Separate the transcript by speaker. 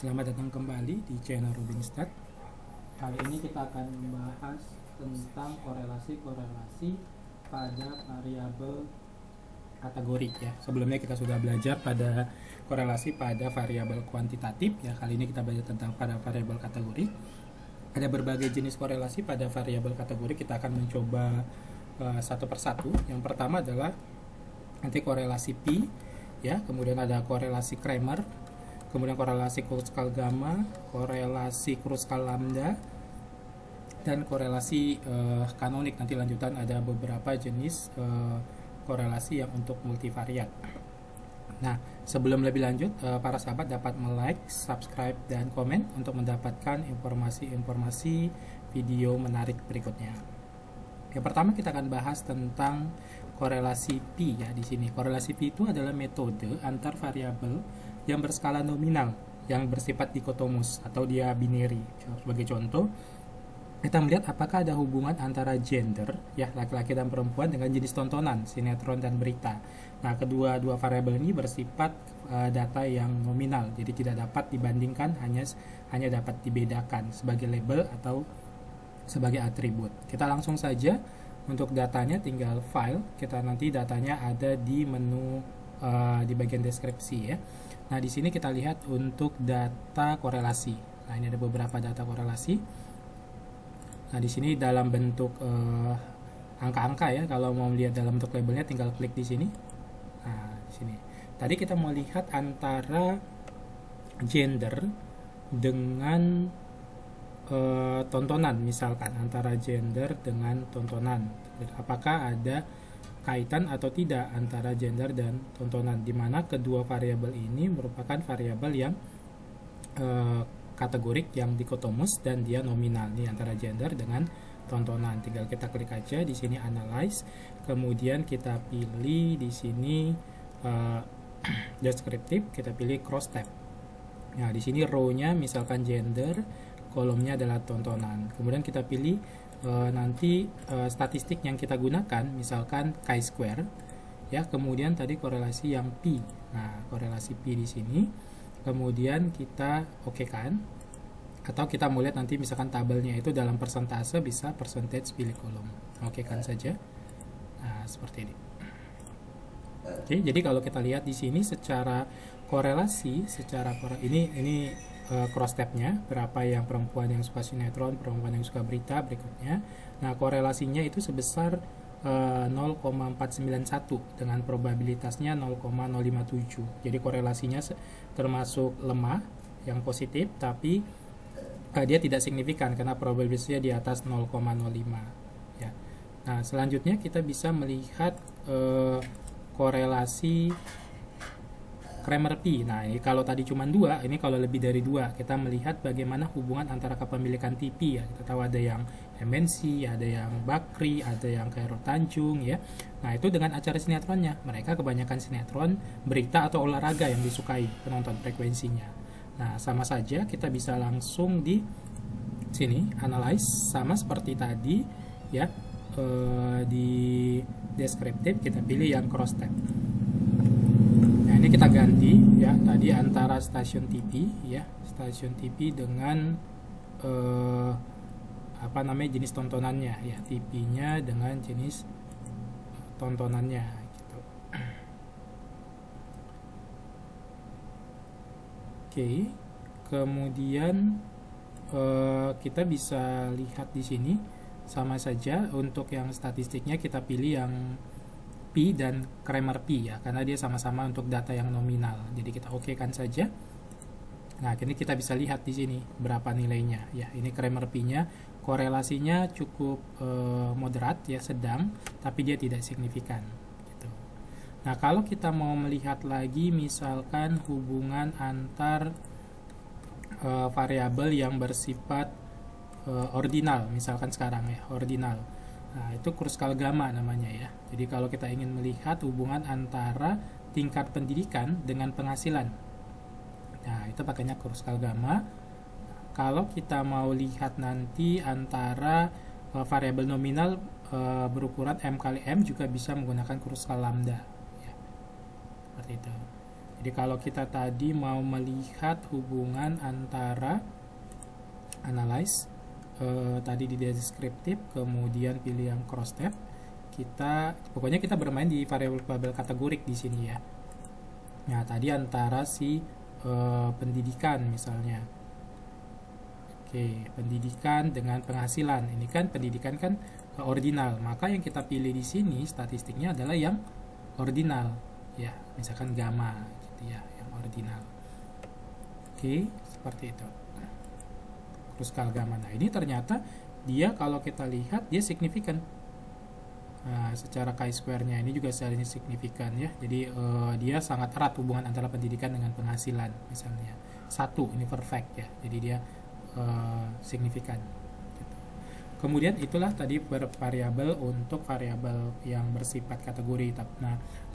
Speaker 1: Selamat datang kembali di channel Rubinstat. Kali ini kita akan membahas tentang korelasi-korelasi pada variabel kategori ya. Sebelumnya kita sudah belajar pada korelasi pada variabel kuantitatif ya. Kali ini kita belajar tentang pada variabel kategori. Ada berbagai jenis korelasi pada variabel kategori. Kita akan mencoba satu persatu. Yang pertama adalah nanti korelasi pi ya, kemudian ada korelasi Kramer, kemudian korelasi Kruskal gamma, korelasi Kruskal lambda, dan korelasi kanonik. Nanti lanjutan ada beberapa jenis korelasi yang untuk multivariat. Nah, sebelum lebih lanjut, para sahabat dapat like, subscribe, dan komen untuk mendapatkan informasi-informasi video menarik berikutnya. Yang pertama kita akan bahas tentang korelasi pi ya di sini. Korelasi pi itu adalah metode antar variabel yang berskala nominal yang bersifat dikotomus atau dia binary. Sebagai contoh, kita melihat apakah ada hubungan antara gender ya, laki-laki dan perempuan, dengan jenis tontonan, sinetron dan berita. Nah, dua variabel ini bersifat data yang nominal, jadi tidak dapat dibandingkan, hanya dapat dibedakan sebagai label atau sebagai atribut. Kita langsung saja untuk datanya, tinggal file. Kita nanti datanya ada di menu di bagian deskripsi ya. Nah, di sini kita lihat untuk data korelasi. Nah, ini ada beberapa data korelasi. Nah, di sini dalam bentuk angka-angka ya. Kalau mau melihat dalam bentuk labelnya, tinggal klik di sini. Nah, di sini. Tadi kita mau lihat antara gender dengan tontonan, misalkan antara gender dengan tontonan. Apakah ada kaitan atau tidak antara gender dan tontonan, di mana kedua variabel ini merupakan variabel yang kategorik, yang dikotomus, dan dia nominal nih antara gender dengan tontonan. Tinggal kita klik aja di sini analyze, kemudian kita pilih di sini deskriptif, kita pilih cross tab. Nah, di sini row-nya misalkan gender, kolomnya adalah tontonan. Kemudian kita pilih nanti statistik yang kita gunakan, misalkan chi-square ya. Kemudian tadi korelasi yang pi. Nah, korelasi pi di sini. Kemudian kita oke-kan, atau kita mau lihat nanti misalkan tabelnya itu dalam persentase, bisa percentage, pilih kolom. Oke-kan saja. Nah, seperti ini. Oke, jadi kalau kita lihat di sini secara korelasi, ini cross tab-nya, berapa yang perempuan yang suka sinetron, perempuan yang suka berita berikutnya. Nah, korelasinya itu sebesar 0,491 dengan probabilitasnya 0,057. Jadi korelasinya termasuk lemah, yang positif, tapi dia tidak signifikan karena probabilitasnya di atas 0,05 ya. Nah, selanjutnya kita bisa melihat korelasi Kramer pi. Nah, ini kalau tadi cuma 2, ini kalau lebih dari 2, kita melihat bagaimana hubungan antara kepemilikan TV ya. Kita tahu ada yang MNC, ada yang Bakri, ada yang Khairul Tanjung ya. Nah, itu dengan acara sinetronnya. Mereka kebanyakan sinetron, berita atau olahraga yang disukai penonton, frekuensinya. Nah, sama saja kita bisa langsung di sini analyze, sama seperti tadi ya. Di deskriptif kita pilih yang cross tab. Ini kita ganti ya, tadi antara stasiun TV ya, stasiun TV dengan jenis tontonannya ya, TV-nya dengan jenis tontonannya gitu. Oke, kemudian kita bisa lihat di sini sama saja. Untuk yang statistiknya kita pilih yang pi dan Kramer pi ya, karena dia sama-sama untuk data yang nominal. Jadi kita oke-kan saja. Nah, ini kita bisa lihat di sini berapa nilainya ya. Ini Kramer pi-nya, korelasinya cukup moderat ya, sedang, tapi dia tidak signifikan gitu. Nah, kalau kita mau melihat lagi misalkan hubungan antar variabel yang bersifat ordinal, misalkan sekarang ya, ordinal. Nah, itu Kruskal gamma namanya ya. Jadi kalau kita ingin melihat hubungan antara tingkat pendidikan dengan penghasilan, nah itu pakainya Kruskal gamma. Kalau kita mau lihat nanti antara variabel nominal berukuran M kali M, juga bisa menggunakan Kruskal lambda ya. Seperti itu. Jadi kalau kita tadi mau melihat hubungan antara analyze, tadi di deskriptif, kemudian pilih yang cross tab, pokoknya kita bermain di variabel kategorik di sini ya. Nah, tadi antara si pendidikan misalnya. Oke, pendidikan dengan penghasilan. Ini kan pendidikan kan ordinal, maka yang kita pilih di sini statistiknya adalah yang ordinal ya, misalkan gamma gitu ya, yang ordinal. Oke, seperti itu. Terus gamma. Nah, ini ternyata dia kalau kita lihat dia signifikan. Nah, secara chi-square-nya ini juga secara signifikan ya. Jadi dia sangat erat hubungan antara pendidikan dengan penghasilan misalnya. 1 ini perfect ya. Jadi dia signifikan. Gitu. Kemudian itulah tadi variabel untuk variabel yang bersifat kategori. Nah,